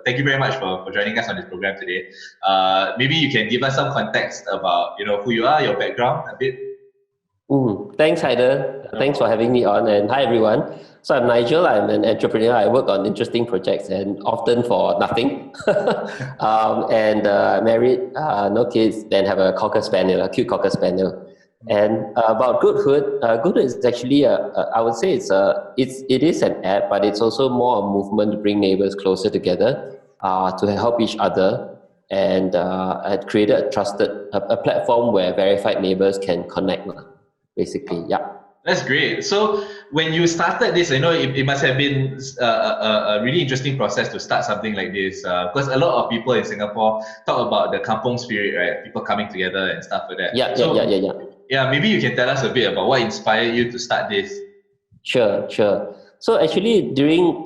thank you very much for joining us on this program today. Maybe you can give us some context about who you are, your background a bit. Thanks, Haider. Thanks for having me on. And hi, everyone. So I'm Nigel. I'm an entrepreneur. I work on interesting projects and often for nothing. Married, no kids, then have a cocker spaniel, a cute cocker spaniel. And about GoodHood, GoodHood is actually I would say it is an app, but it's also more a movement to bring neighbors closer together, to help each other, and had created a trusted a platform where verified neighbors can connect. Basically, yeah. That's great. So when you started this, it must have been a really interesting process to start something like this, because a lot of people in Singapore talk about the Kampung Spirit, right? People coming together and stuff like that. Yeah. Yeah, maybe you can tell us a bit about what inspired you to start this. Sure. So actually, during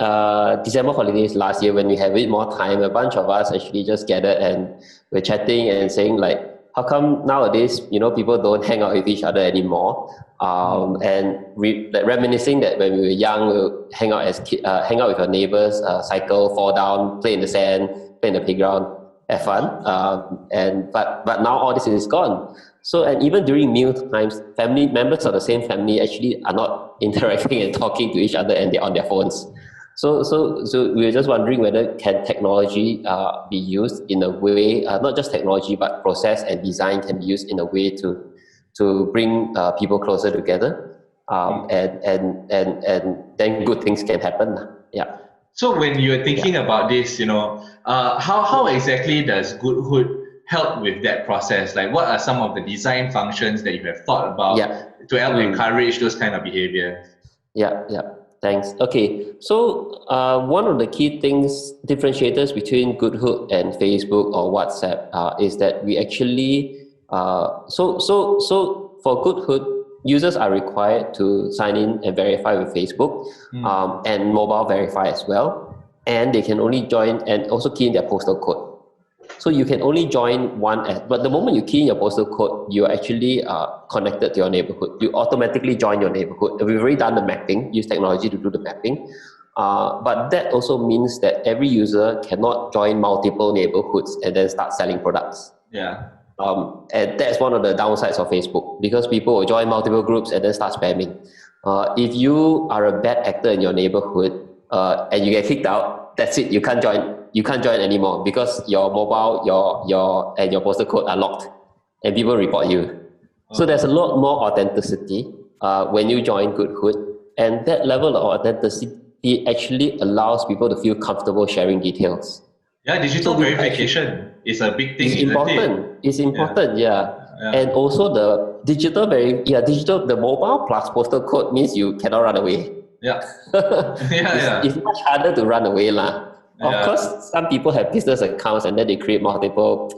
December holidays last year, when we had a bit more time, a bunch of us actually just gathered and we're chatting and saying like, how come nowadays, people don't hang out with each other anymore? And reminiscing that when we were young, we would hang out with our neighbors, cycle, fall down, play in the sand, play in the playground, have fun. But now all this is gone. So, and even during meal times, family members of the same family actually are not interacting and talking to each other, and they're on their phones. So we were just wondering whether can technology be used in a way, not just technology, but process and design can be used in a way to bring people closer together, and then good things can happen. Yeah. So when you're thinking about this, how exactly does GoodHood help with that process? Like, what are some of the design functions that you have thought about to help encourage those kind of behaviors? Yeah. Thanks. Okay, so one of the key differentiators between GoodHood and Facebook or WhatsApp is that we actually so for GoodHood, users are required to sign in and verify with Facebook, and mobile verify as well, and they can only join and also key in their postal code. So you can only join one app, but the moment you key in your postal code, you're actually connected to your neighborhood. You automatically join your neighborhood. We've already done the mapping, use technology to do the mapping. But that also means that every user cannot join multiple neighborhoods and then start selling products. Yeah. And that's one of the downsides of Facebook, because people will join multiple groups and then start spamming. If you are a bad actor in your neighborhood and you get kicked out, that's it. You can't join anymore because your mobile, your postal code are locked, and people report you. So there's a lot more authenticity when you join GoodHood, and that level of authenticity actually allows people to feel comfortable sharing details. Yeah, digital verification is a big thing. It's important. Yeah. And also the the mobile plus postal code means you cannot run away. Yeah. It's much harder to run away lah. Of course, some people have business accounts and then they create multiple.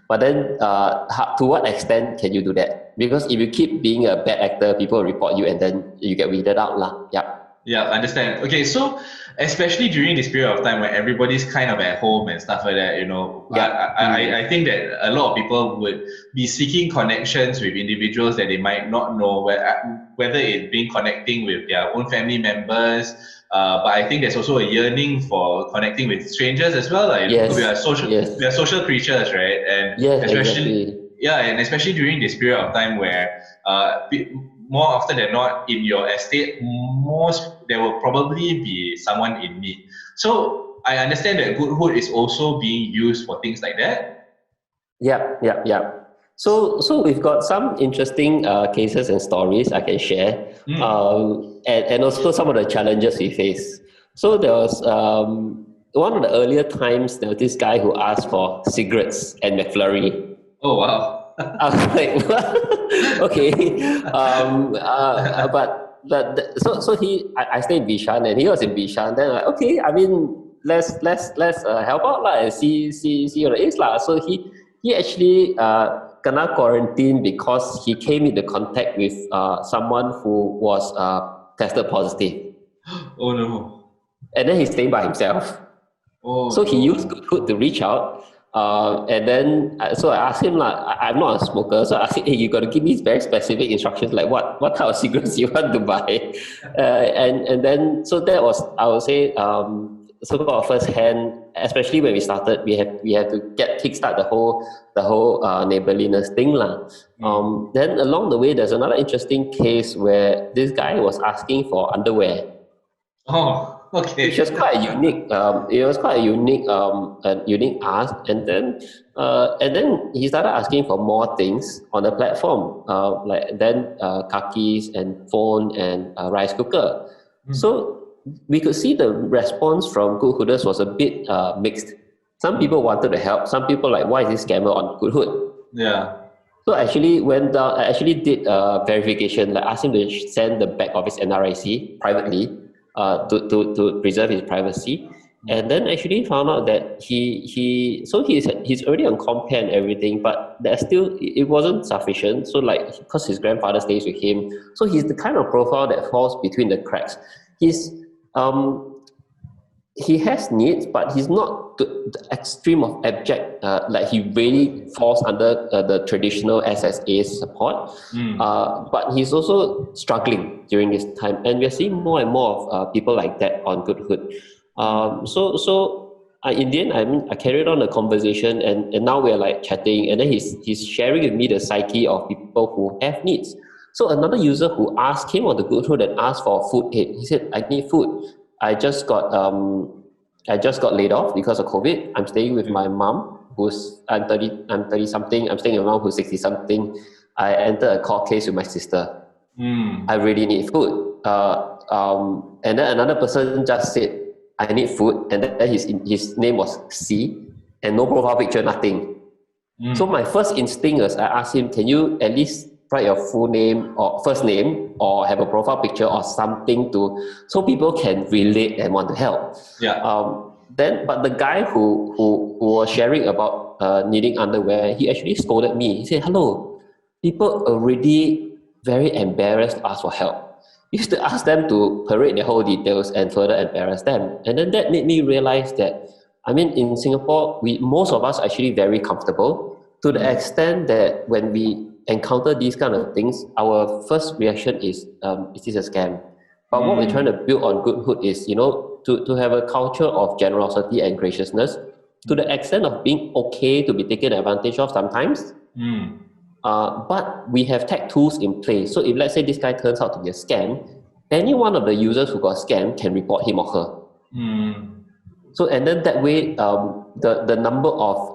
But then, to what extent can you do that? Because if you keep being a bad actor, people will report you and then you get weeded out lah. Yeah. Yeah, understand. Okay, so especially during this period of time where everybody's kind of at home and stuff like that, I think that a lot of people would be seeking connections with individuals that they might not know, whether it being connecting with their own family members, but I think there's also a yearning for connecting with strangers as well. Like, we are social creatures, right? And especially especially during this period of time where more often than not in your estate, there will probably be someone in need. So I understand that GoodHood is also being used for things like that. Yeah. So we've got some interesting cases and stories I can share, and also some of the challenges we face. So there was one of the earlier times, there was this guy who asked for cigarettes and McFlurry. Oh wow. I was like, what? Okay. So I stayed in Bishan and he was in Bishan. Then like, okay, I mean, let's help out lah and see what it is lah. So he actually kena quarantine because he came into contact with someone who was tested positive. Oh no. And then he's staying by himself. Oh. So he used GoodHood to reach out. And then, so I asked him, I'm not a smoker, so I asked him, hey, you got to give me very specific instructions, like what type of cigarettes you want to buy. And then, so that was, I would say, so-called first hand, especially when we started, we have to kickstart the whole neighborliness thing lah. Then along the way, there's another interesting case where this guy was asking for underwear, Oh, okay. which was quite a unique. It was quite a unique ask, and then he started asking for more things on the platform, like then khakis and phone and rice cooker. So we could see the response from GoodHooders was a bit mixed. Some people wanted to help. Some people like, why is this scammer on GoodHood? Yeah. So I actually went down. I actually did verification. Like asked him to send the back of his NRIC privately to preserve his privacy. And then actually found out that he's already on Compare and everything, but there's still, it wasn't sufficient. So like, because his grandfather stays with him, so he's the kind of profile that falls between the cracks. He has needs, but he's not to the extreme of abject. Like he really falls under the traditional SSA support. But he's also struggling during this time, and we're seeing more and more of people like that on GoodHood. In the end, I carried on the conversation, and now we're like chatting, and then he's sharing with me the psyche of people who have needs. So another user who came on the GoodHood and asked for food aid. He said, "I need food. I just got laid off because of COVID. I'm staying with my mom, I'm 30 something. I'm staying with my mom who's 60 something. I entered a court case with my sister. I really need food." And then another person just said, "I need food," and then his name was C, and no profile picture, nothing. So my first instinct was, I asked him, "Can you at least write your full name or first name, or have a profile picture or something so people can relate and want to help?" But the guy who was sharing about needing underwear, he actually scolded me. He said, "Hello, people already very embarrassed to ask for help. You used to ask them to parade their whole details and further embarrass them." And then that made me realize that, in Singapore, most of us are actually very comfortable, to the extent that when we encounter these kind of things, our first reaction is this a scam? But what we're trying to build on GoodHood is, to have a culture of generosity and graciousness, to the extent of being okay to be taken advantage of sometimes. But we have tech tools in place. So if let's say this guy turns out to be a scam, any one of the users who got scammed can report him or her. So, and then that way, the number of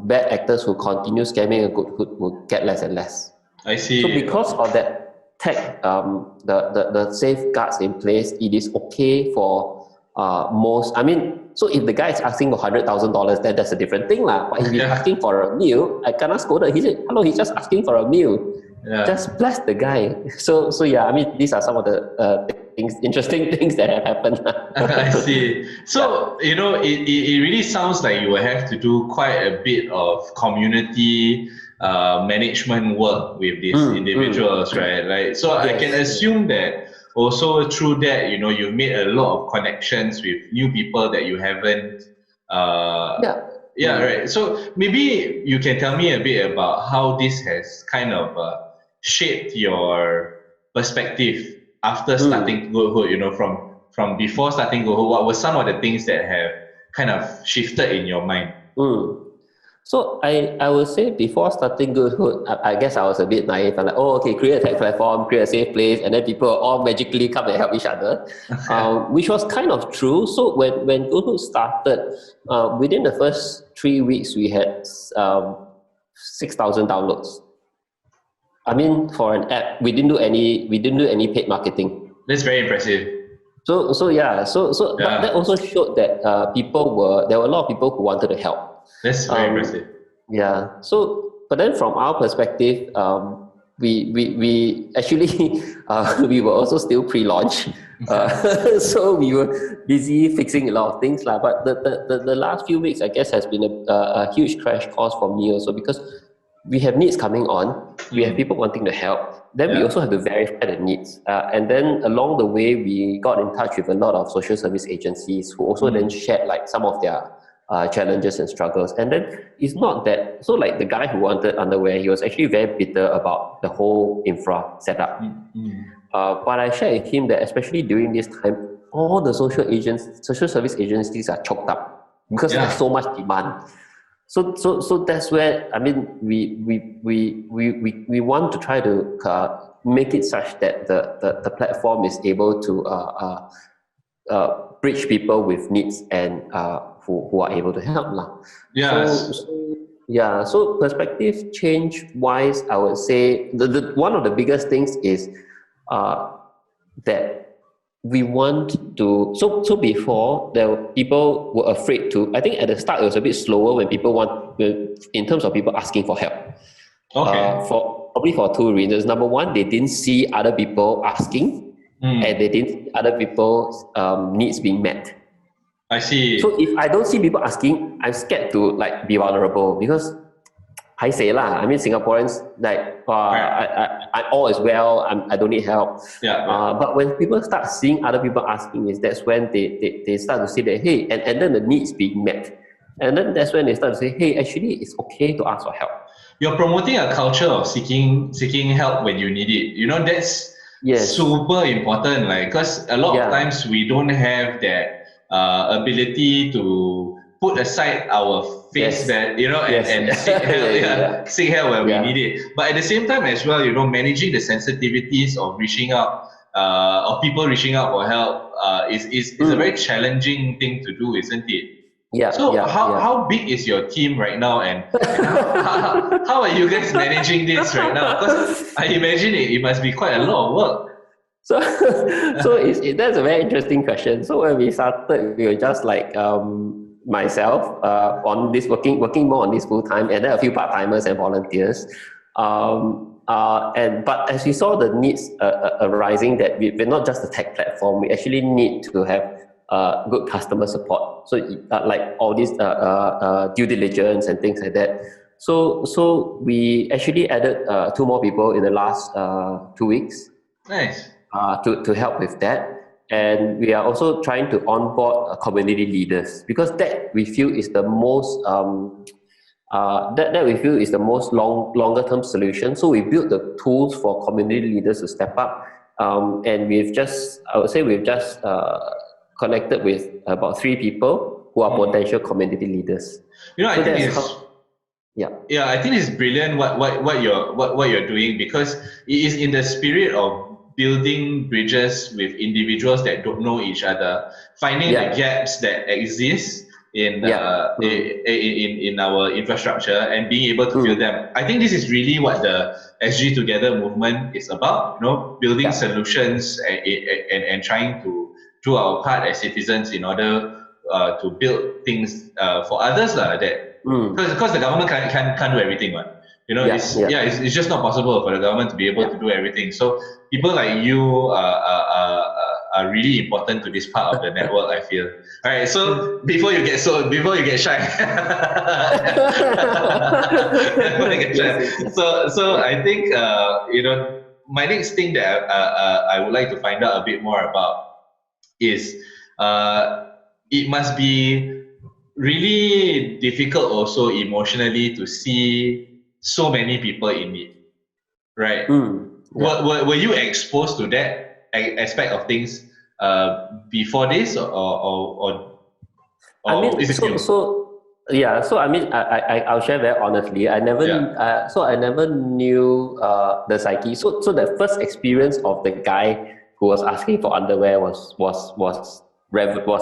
bad actors who continue scamming a GoodHood will get less and less. I see. So because of that tech, the safeguards in place, it is okay for most. So if the guy is asking for $100,000, then that's a different thing lah. But if he's asking for a meal, I cannot scold him. He said, "Hello, he's just asking for a meal." Just bless the guy. So yeah, these are some of the interesting things that have happened. I see. So, it really sounds like you will have to do quite a bit of community management work with these individuals, right? Like, so I can assume that also through that, you've made a lot of connections with new people that you haven't. Right. So maybe you can tell me a bit about how this has kind of shaped your perspective after starting GoodHood. From before starting GoodHood, what were some of the things that have kind of shifted in your mind? So I would say before starting GoodHood, I guess I was a bit naive. I'm like, okay, create a tech platform, create a safe place, and then people all magically come and help each other, which was kind of true. So when GoodHood started, within the first 3 weeks, we had 6,000 downloads. For an app, we didn't do any paid marketing. That's very impressive. But that also showed that there were a lot of people who wanted to help. That's very impressive. But then from our perspective, we actually we were also still pre-launch, so we were busy fixing a lot of things lah. But the last few weeks, I guess, has been a huge crash course for me also, because we have needs coming on, we have people wanting to help. Then we also have to verify the needs, and then along the way, we got in touch with a lot of social service agencies who also then shared like some of their challenges and struggles. And then it's not that, so like the guy who wanted underwear, he was actually very bitter about the whole infra setup. But I shared with him that especially during this time, all the social service agencies are choked up because there's so much demand. So that's where, I mean, we want to try to make it such that the platform is able to bridge people with needs and who are able to help lah. Yes. So perspective change wise, I would say the one of the biggest things is that we want to, so before people were afraid to, I think at the start it was a bit slower when in terms of people asking for help. Okay. Probably for two reasons. Number one, they didn't see other people asking, and they didn't see other people's needs being met. I see. So if I don't see people asking, I'm scared to be vulnerable, because I say lah. I mean, Singaporeans I all is well. I don't need help. But when people start seeing other people asking, that's when they start to see that, hey, and then the needs being met, and then that's when they start to say, hey, actually it's okay to ask for help. You're promoting a culture of seeking help when you need it. That's super important. Because a lot of times we don't have that ability to put aside our face and seek help when we need it. But at the same time as well, managing the sensitivities of reaching out, of people reaching out for help, is a very challenging thing to do, isn't it? How big is your team right now, and how are you guys managing this right now? Because I imagine it must be quite a lot of work. So that's a very interesting question. So when we started, we were just myself on this working more on this full time, and then a few part timers and volunteers. But as we saw the needs arising, that we're not just a tech platform, we actually need to have good customer support. So all these due diligence and things like that. So we actually added 2 more people in the last 2 weeks. Nice. To help with that. And we are also trying to onboard community leaders, because that we feel is the most longer term solution. So we built the tools for community leaders to step up, and we've just connected with about 3 people who are potential community leaders. I think it's brilliant what you're doing, because it is in the spirit of building bridges with individuals that don't know each other, finding the gaps that exist in our infrastructure and being able to fill them. I think this is really what the SG Together movement is about, building solutions and trying to do our part as citizens in order to build things for others because the government can't do everything, right? It's just not possible for the government to be able to do everything. So people like you are really important to this part of the network, I feel. All right, so before you get shy, so I think my next thing that I would like to find out a bit more about is it must be really difficult also emotionally to see so many people in need, right? Were you exposed to that aspect of things before this, or I mean, is it new? I'll share very honestly. I never knew the psyche. So the first experience of the guy who was asking for underwear was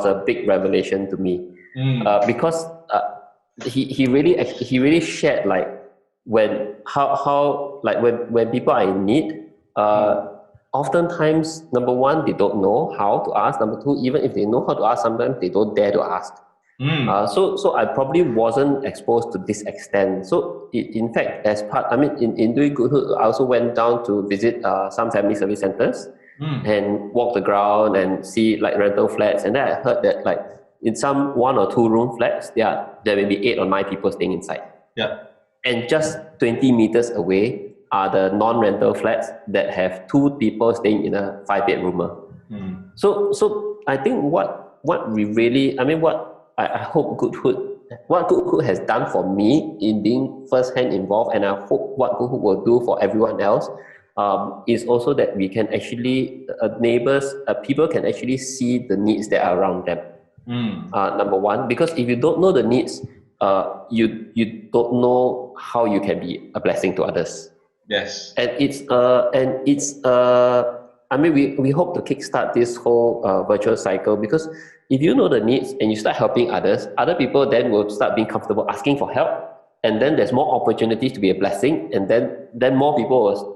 a big revelation to me, because he really shared when people are in need, oftentimes, number one, they don't know how to ask. Number two, even if they know how to ask, sometimes they don't dare to ask. So I probably wasn't exposed to this extent. So in fact, as part, in doing GoodHood, I also went down to visit some family service centers and walk the ground and see rental flats. And then I heard that in some 1 or 2 room flats, there may be 8 or 9 people staying inside. Yeah. And just 20 meters away are the non-rental flats that have 2 people staying in a 5-bedroomer. So I think what we really, what I hope what GoodHood has done for me in being first-hand involved, and I hope what GoodHood will do for everyone else, is also that we can actually, people can actually see the needs that are around them. Number one, because if you don't know the needs, you don't know how you can be a blessing to others. Yes. And I mean, we hope to kickstart this whole virtual cycle, because if you know the needs and you start helping others, other people then will start being comfortable asking for help, and then there's more opportunities to be a blessing, and then more people will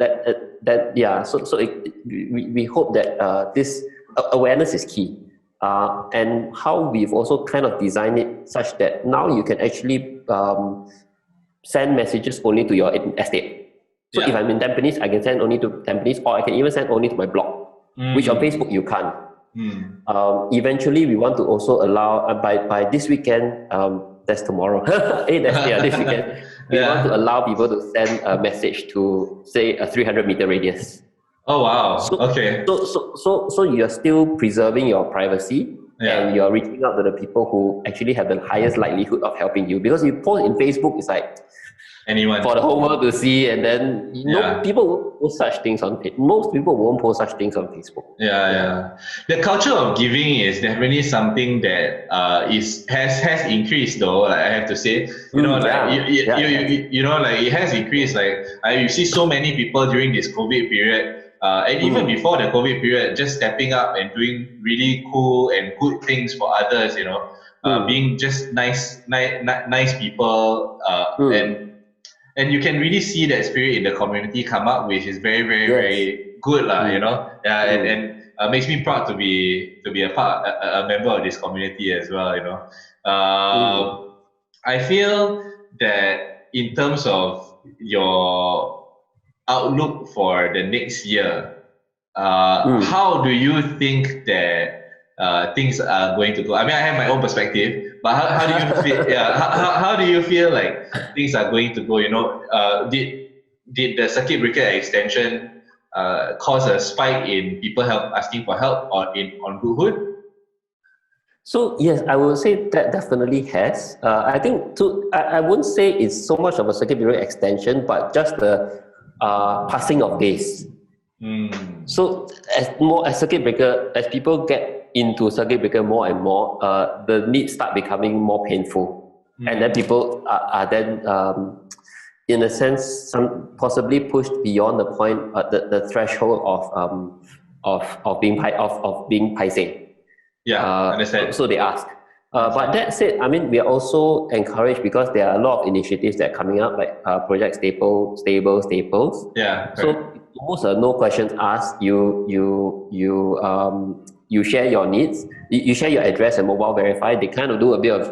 we hope that this awareness is key, and how we've also kind of designed it such that now you can actually send messages only to your estate. So if I'm in Tampines, I can send only to Tampines, or I can even send only to my blog, which on Facebook you can't. Eventually, we want to also allow, by this weekend, that's tomorrow, this weekend, we want to allow people to send a message to, say, a 300-meter radius. Oh, wow. Okay. So you're still preserving your privacy, and you're reaching out to the people who actually have the highest likelihood of helping you. Because you post in Facebook, it's like, anyone for the whole world to see, and then people won't post such things on Facebook. Most people won't post such things on Facebook. The culture of giving is definitely something that has increased, though. Like, I have to say, it has increased. Like, you see so many people during this COVID period, and even before the COVID period, just stepping up and doing really cool and good things for others. Being just nice people, and you can really see that spirit in the community come up, which is very, very, very good, and makes me proud to be a member of this community as well. I feel that in terms of your outlook for the next year, how do you think that things are going to go? I mean, I have my own perspective, but how do you feel? How do you feel like things are going to go? Did the circuit breaker extension cause a spike in people asking for help on GoodHood? So yes, I would say that definitely has. I think I wouldn't say it's so much of a circuit breaker extension, but just the passing of days. So as circuit breaker, as people get into circuit breaker more and more, the needs start becoming more painful, and then people are then, in a sense, possibly pushed beyond the point, the threshold of being paiseh. Understand. So they ask. But that said, I mean, we are also encouraged, because there are a lot of initiatives that are coming up, like Project Staples. So almost no questions asked. You share your needs. You share your address and mobile verify. They kind of do a bit of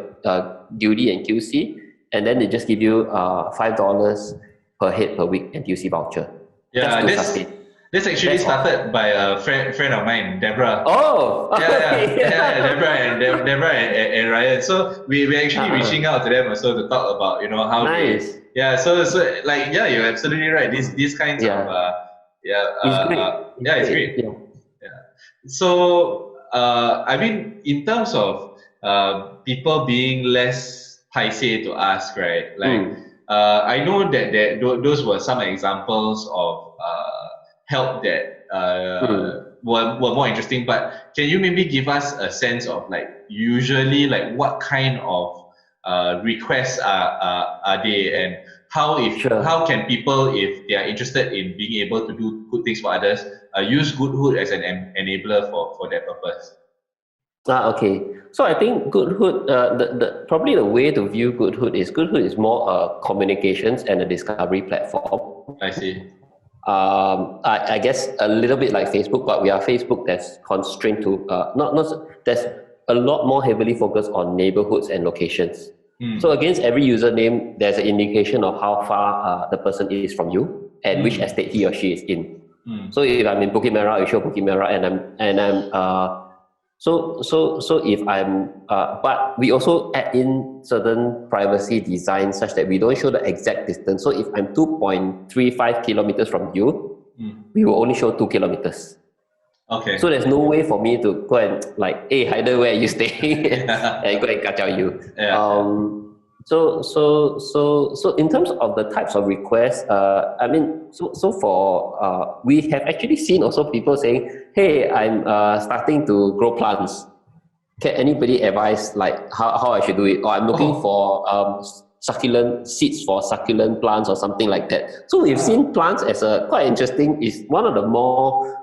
duty and QC, and then they just give you $5 per head per week NTUC voucher. This actually started by a friend of mine, Deborah. Oh, Deborah and Ryan. So we're actually reaching out to them also to talk about how nice. You're absolutely right. These kinds of it's great. So I mean, in terms of people being less paiseh to ask, right? I know that those were some examples of help that were more interesting, but can you maybe give us a sense of usually what kind of requests are they, and how can people, if they are interested in being able to do good things for others, use GoodHood as an enabler for that purpose? Okay. So I think GoodHood, probably the way to view GoodHood is more a communications and a discovery platform. I see. I guess a little bit like Facebook, but we are Facebook that's constrained to that's a lot more heavily focused on neighborhoods and locations. So against every username, there's an indication of how far the person is from you and which estate he or she is in. So if I'm in Bukit Merah, I show Bukit Merah, and I'm so if I'm but we also add in certain privacy design such that we don't show the exact distance. So if I'm 2.35 kilometers from you, we will only show 2 kilometers. Okay. So there's no way for me to go and hey Haider, where are you staying? And go and kacau you. So in terms of the types of requests, I mean, we have actually seen also people saying, "Hey, I'm starting to grow plants. Can anybody advise like how I should do it? Or I'm looking for succulent seeds for succulent plants or something like that." So we've seen plants as a quite interesting. Is one of the more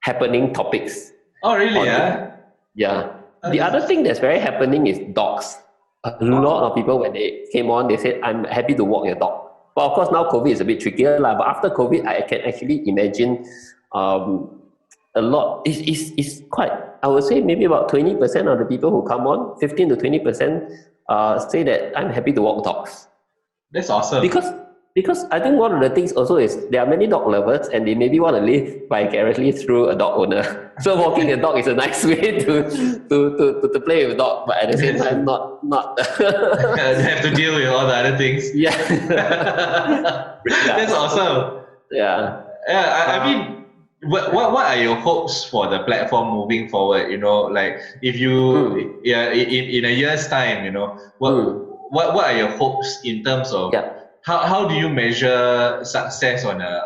happening topics. Oh, really? Yeah. Yeah. The other thing that's very happening is dogs. A lot of people, when they came on, they said, "I'm happy to walk your dog." But of course, now COVID is a bit trickier. But after COVID, I can actually imagine a lot. It's quite, I would say maybe about 20% of the people who come on, 15 to 20% say that I'm happy to walk dogs. That's awesome. Because I think one of the things also is there are many dog lovers and they maybe want to live vicariously through a dog owner. So walking a dog is a nice way to play with a dog, but at the same time not have to deal with all the other things. Yeah. That's awesome. Yeah. I mean, what are your hopes for the platform moving forward? You know, like if you in a year's time, you know, what are your hopes in terms of how do you measure success on that?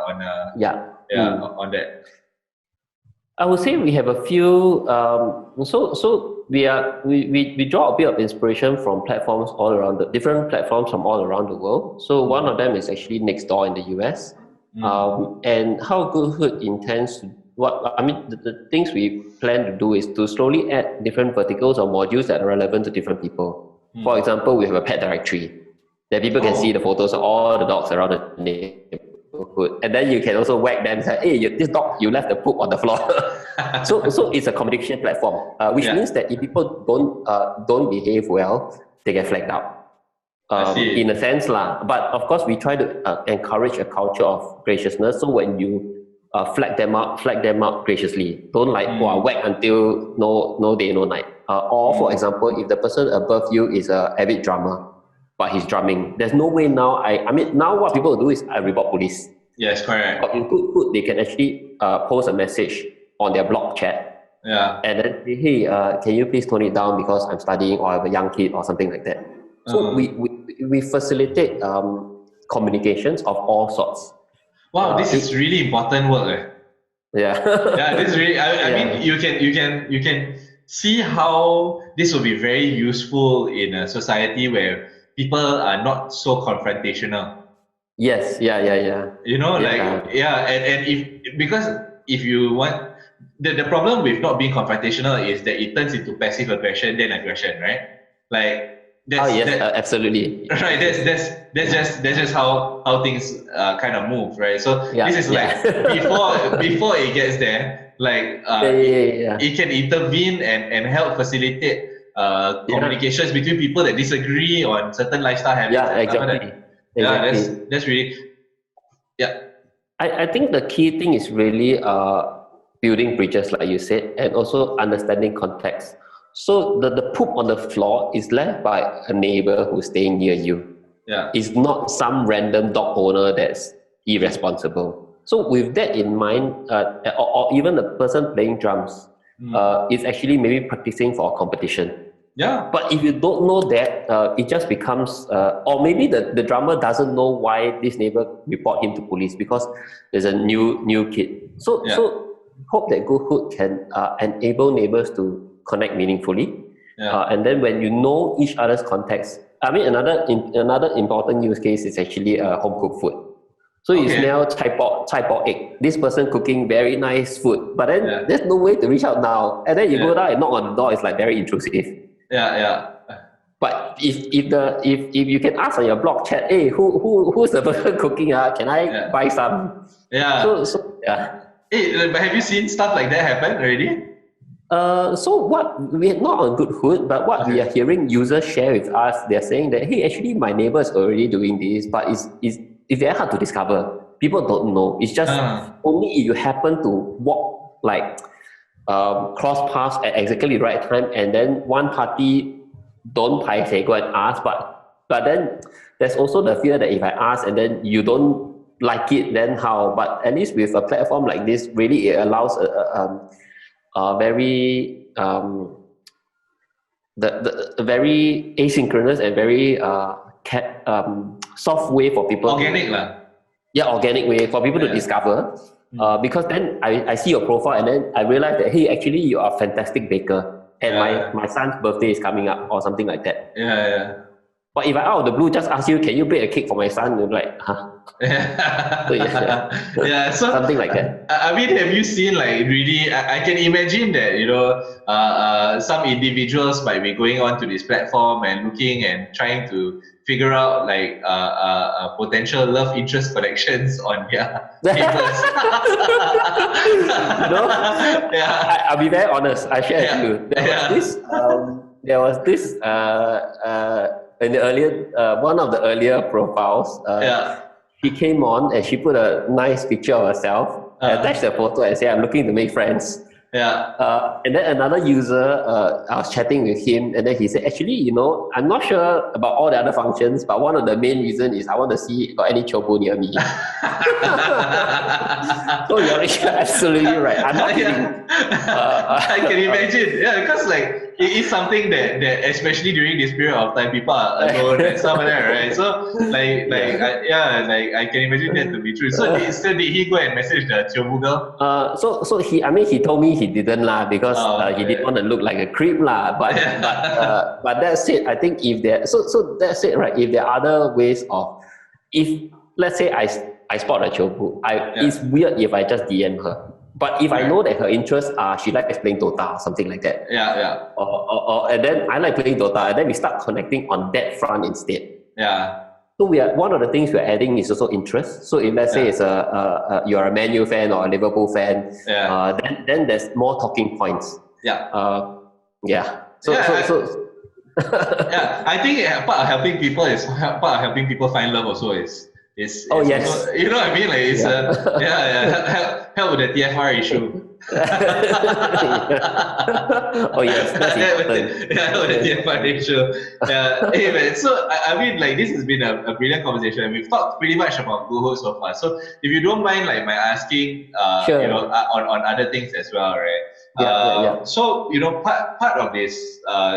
I would say we have a few. So we draw a bit of inspiration from platforms all around different platforms from all around the world. So one of them is actually Nextdoor in the US. And how GoodHood intends to the things we plan to do is to slowly add different verticals or modules that are relevant to different people. For example, we have a pet directory that people can see the photos of all the dogs around the neighborhood, and then you can also whack them and say, "Hey, this dog, you left the poop on the floor." so it's a communication platform, which means that if people don't behave well, they get flagged out. In a sense lah. But of course, we try to encourage a culture of graciousness. So when you flag them out graciously. Don't whack until no day, no night. Or for example, if the person above you is a avid drummer, but he's drumming, there's no way now. I mean, now what people do is I report police. Yes, correct. But in GoodHood, they can actually post a message on their blog chat. Yeah. And then say, "Hey, can you please tone it down because I'm studying or I have a young kid or something like that." So we facilitate communications of all sorts. Wow, this is really important work. Yeah. Yeah, this is really. I mean, you can see how this will be very useful in a society where people are not so confrontational. Yes. Yeah. You know, and if you want, the problem with not being confrontational is that it turns into passive aggression, then aggression, right? Like. Absolutely. Right, that's just how things kind of move, right? So this is like before it gets there, like it can intervene and help facilitate communications between people that disagree on certain lifestyle habits. Yeah, exactly. Yeah, that's really I think the key thing is really building bridges, like you said, and also understanding context. So the poop on the floor is left by a neighbor who's staying near you. Yeah. It's not some random dog owner that's irresponsible. So with that in mind, or even the person playing drums is actually maybe practicing for a competition. Yeah. But if you don't know that, it just becomes, or maybe the drummer doesn't know why this neighbor report him to police because there's a new kid. So hope that GoodHood can enable neighbors to connect meaningfully, and then when you know each other's context, I mean another important use case is actually home cooked food. So you smell chai pot egg. This person cooking very nice food, but then there's no way to reach out now. And then you go down and knock on the door. It's like very intrusive. Yeah. But if you can ask on your blog chat, "Hey, who's the person cooking? Can I buy some?" Yeah. So yeah. Hey, but have you seen stuff like that happen already? So what we're not on GoodHood, but what we are hearing users share with us, they're saying that, "Hey, actually my neighbor is already doing this, but it's very hard to discover. People don't know. It's just only if you happen to walk cross paths at exactly the right time, and then one party don't go and ask, but then there's also the fear that if I ask and then you don't like it, then how? But at least with a platform like this, really it allows a very the very asynchronous and very soft way for people Organic lah. Yeah, organic way for people to discover. Because then I see your profile and then I realize that, hey, actually you are a fantastic baker and my son's birthday is coming up or something like that. Yeah. But if I out of the blue just ask you, can you bake a cake for my son? You're like, huh? So something like that. I mean, have you seen like really? I can imagine that some individuals might be going on to this platform and looking and trying to figure out like potential love interest connections on their neighbours. I'll be very honest. I share with you. There was this in the earlier one of the earlier profiles. She came on and she put a nice picture of herself, attached the photo and said, "I'm looking to make friends." And then another user, I was chatting with him, and then he said, "Actually, I'm not sure about all the other functions, but one of the main reasons is I want to see if got any chobu near me." So you're absolutely right. I'm not kidding. I can imagine. Because like it is something that especially during this period of time, people are alone and stuff like that, right? So I can imagine that to be true. So did he go and message the chobu girl? So he told me he didn't lah, because he didn't want to look like a creep lah. But that said, I think if there so that's it, right? If there are other ways of, if let's say I spot a chobu, it's weird if I just DM her. But if I know that her interests are, she likes playing Dota or something like that. Or and then I like playing Dota, and then we start connecting on that front instead. So one of the things we're adding is also interest. So if let's say it's you're a Man U fan or a Liverpool fan, then there's more talking points. So I think part of helping people find love also is yes. Also, you know what I mean? Like it's help with the TFR issue. That's important. Help with the TFR issue. Hey man, so I mean, like this has been a brilliant conversation. We've talked pretty much about GoodHood so far. So if you don't mind, like my asking, on other things as well, right? So part of this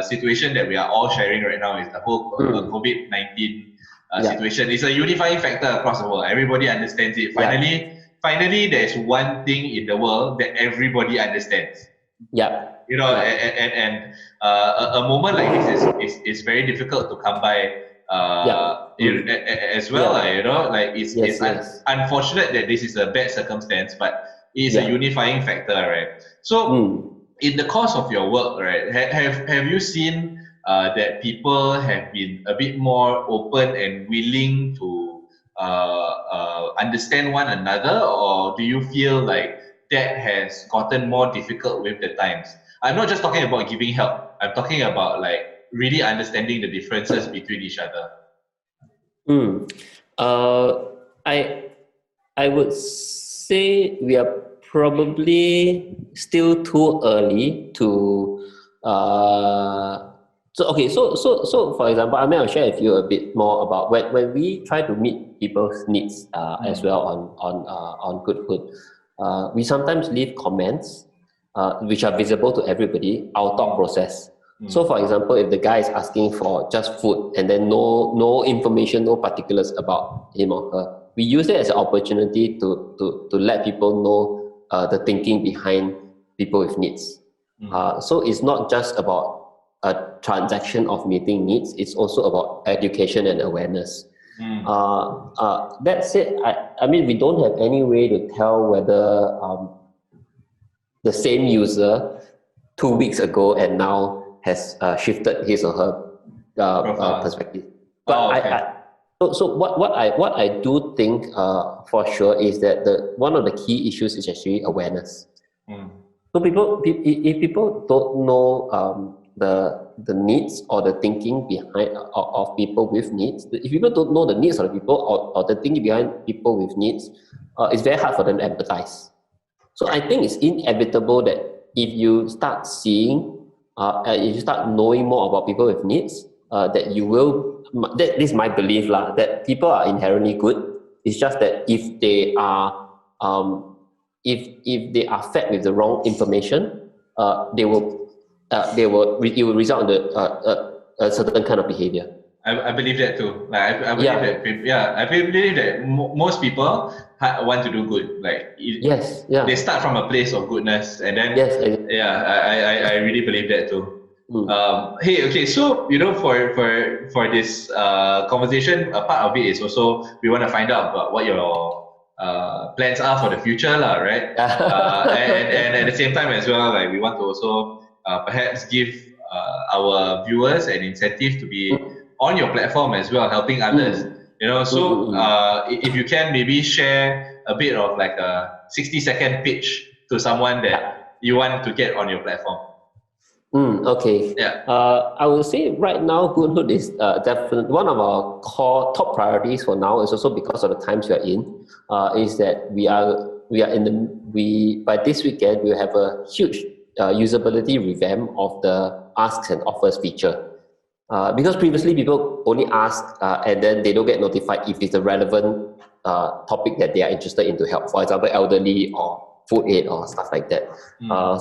situation that we are all sharing right now is the whole COVID-19 situation. It's a unifying factor across the world. Everybody understands it. Finally, there's one thing in the world that everybody understands. And a moment like this is very difficult to come by. As well. It's unfortunate that this is a bad circumstance, but it's a unifying factor, right? So, in the course of your work, right, have you seen that people have been a bit more open and willing to understand one another, or do you feel like that has gotten more difficult with the times? I'm not just talking about giving help. I'm talking about like really understanding the differences between each other. I would say we are probably still too early to So for example, I'll share with you a bit more about when we try to meet people's needs as well on GoodHood. We sometimes leave comments which are visible to everybody, our thought process. So for example, if the guy is asking for just food and then no information, no particulars about him or her, we use it as an opportunity to let people know the thinking behind people with needs. So it's not just about a transaction of meeting needs, it's also about education and awareness. That said, I mean, we don't have any way to tell whether the same user 2 weeks ago and now has shifted his or her perspective. But what I do think for sure is that one of the key issues is actually awareness. So if people don't know the needs or the thinking behind of people with needs, if people don't know the needs of the people or the thinking behind people with needs, it's very hard for them to empathize. So I think it's inevitable that if you start seeing, if you start knowing more about people with needs, that you will. This is my belief lah, that people are inherently good. It's just that if they are if they are fed with the wrong information, they will it will result in a certain kind of behavior. I believe that too. Like I believe I believe that most people want to do good. Like they start from a place of goodness, and then I really believe that too. Hey, okay, so for this conversation, a part of it is also we want to find out about what your plans are for the future, lah, right? And at the same time as well, like we want to also perhaps give our viewers an incentive to be on your platform as well, helping others. So if you can maybe share a bit of like a 60-second pitch to someone that you want to get on your platform. Okay. Yeah. I would say right now, GoodHood is definitely one of our core top priorities for now. Is also because of the times we are in. Is that by this weekend we'll have a huge usability revamp of the asks and offers feature. Because previously people only ask and then they don't get notified if it's a relevant topic that they are interested in to help. For example, elderly or food aid or stuff like that.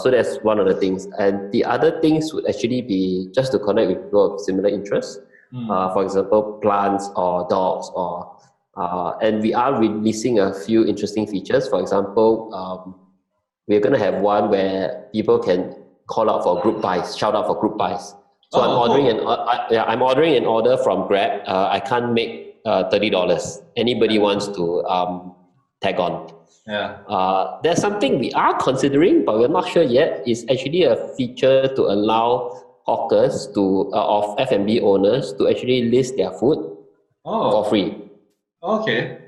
So that's one of the things. And the other things would actually be just to connect with people of similar interests. For example, plants or dogs and we are releasing a few interesting features. For example, we're going to have one where people can call out for group buys, shout out for group buys. So I'm ordering an order from Grab. I can't make $30. Anybody wants to tag on. There's something we are considering, but we're not sure yet. It's actually a feature to allow hawkers of F&B owners to actually list their food for free. Okay.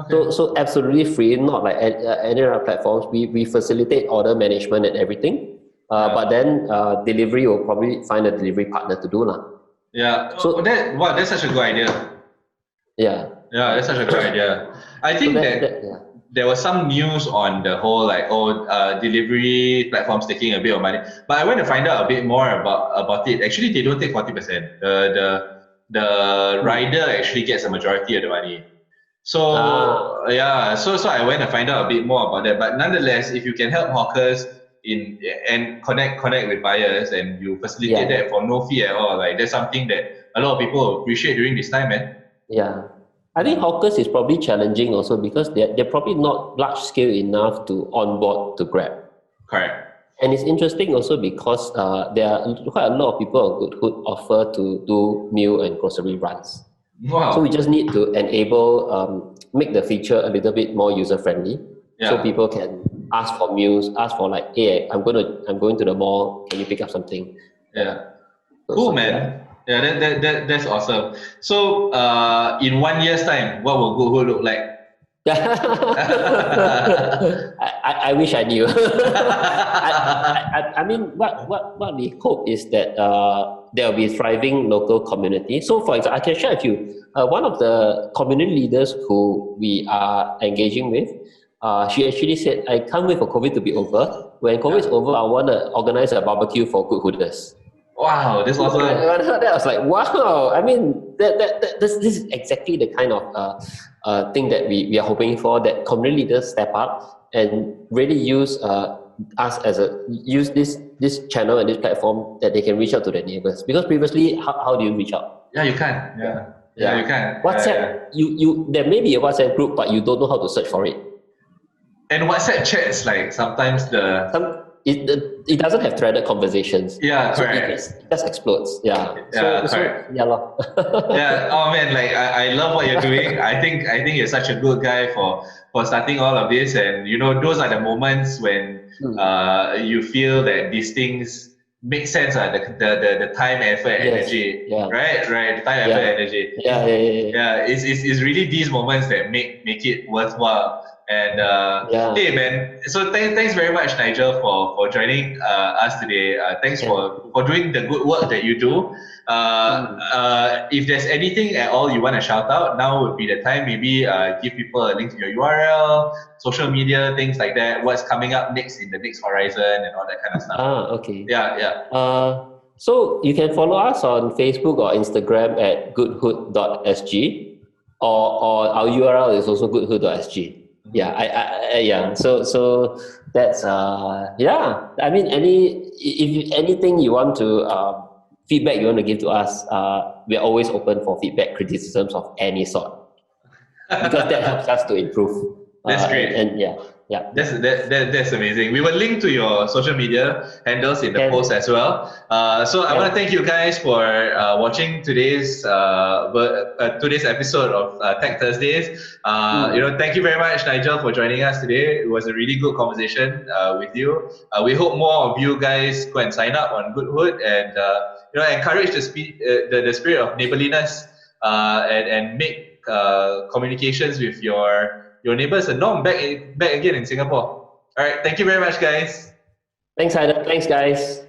So absolutely free, not like any other platforms. We facilitate order management and everything. But then delivery will probably find a delivery partner to do lah. Yeah. So that's such a good idea. Yeah. Yeah, that's such a good idea. I think there was some news on the whole delivery platforms taking a bit of money, but I went to find out a bit more about it. Actually, they don't take 40%. The rider actually gets a majority of the money. So so I went to find out a bit more about that. But nonetheless, if you can help hawkers and connect with buyers and you facilitate that for no fee at all, like that's something that a lot of people appreciate during this time, man. Yeah. I think hawkers is probably challenging also because they're probably not large scale enough to onboard to Grab. Correct. And it's interesting also because there are quite a lot of people on GoodHood offer to do meal and grocery runs. Wow. So we just need to enable, make the feature a little bit more user friendly. So people can ask for meals, ask for like, hey, I'm going to the mall, can you pick up something? Yeah. Cool, man. Yeah, that's awesome. So, in 1 year's time, what will GoodHood look like? I wish I knew. I mean, what we hope is that there will be a thriving local community. So, for example, I can share with you one of the community leaders who we are engaging with. She actually said, "I can't wait for COVID to be over. When COVID is over, I want to organize a barbecue for GoodHooders." Wow, this was that I was like, wow. I mean, this is exactly the kind of thing that we are hoping for. That community leaders step up and really use use this channel and this platform that they can reach out to their neighbors. Because previously, how do you reach out? Yeah, you can. Yeah, you can. WhatsApp. You there may be a WhatsApp group, but you don't know how to search for it. And WhatsApp chats, like sometimes it doesn't have threaded conversations. Yeah, so correct. It just explodes. Yeah. Correct. Yeah. Oh man, like I love what you're doing. I think you're such a good guy for starting all of this, and those are the moments when you feel that these things make sense. The time, effort, energy. Yeah. Right. The time, effort, energy. Yeah. It's really these moments that make it worthwhile. And hey man, so thanks very much, Nigel, for joining us today. Thanks for doing the good work that you do. If there's anything at all you want to shout out, now would be the time. Maybe give people a link to your URL, social media, things like that. What's coming up next in the next horizon and all that kind of stuff. Okay. Yeah. So you can follow us on Facebook or Instagram at goodhood.sg, or our URL is also goodhood.sg. Yeah, So That's yeah. I mean, if anything you want to feedback you want to give to us, we're always open for feedback, criticisms of any sort, because that helps us to improve. That's great. And yeah, yeah. That's amazing. We will link to your social media handles in the post as well. So I want to thank you guys for watching today's episode of Tech Thursdays. Thank you very much, Nigel, for joining us today. It was a really good conversation with you. We hope more of you guys go and sign up on GoodHood and encourage the spirit of neighborliness and make communications with your neighbours a norm back again in Singapore. All right, thank you very much, guys. Thanks, Adam. Thanks, guys.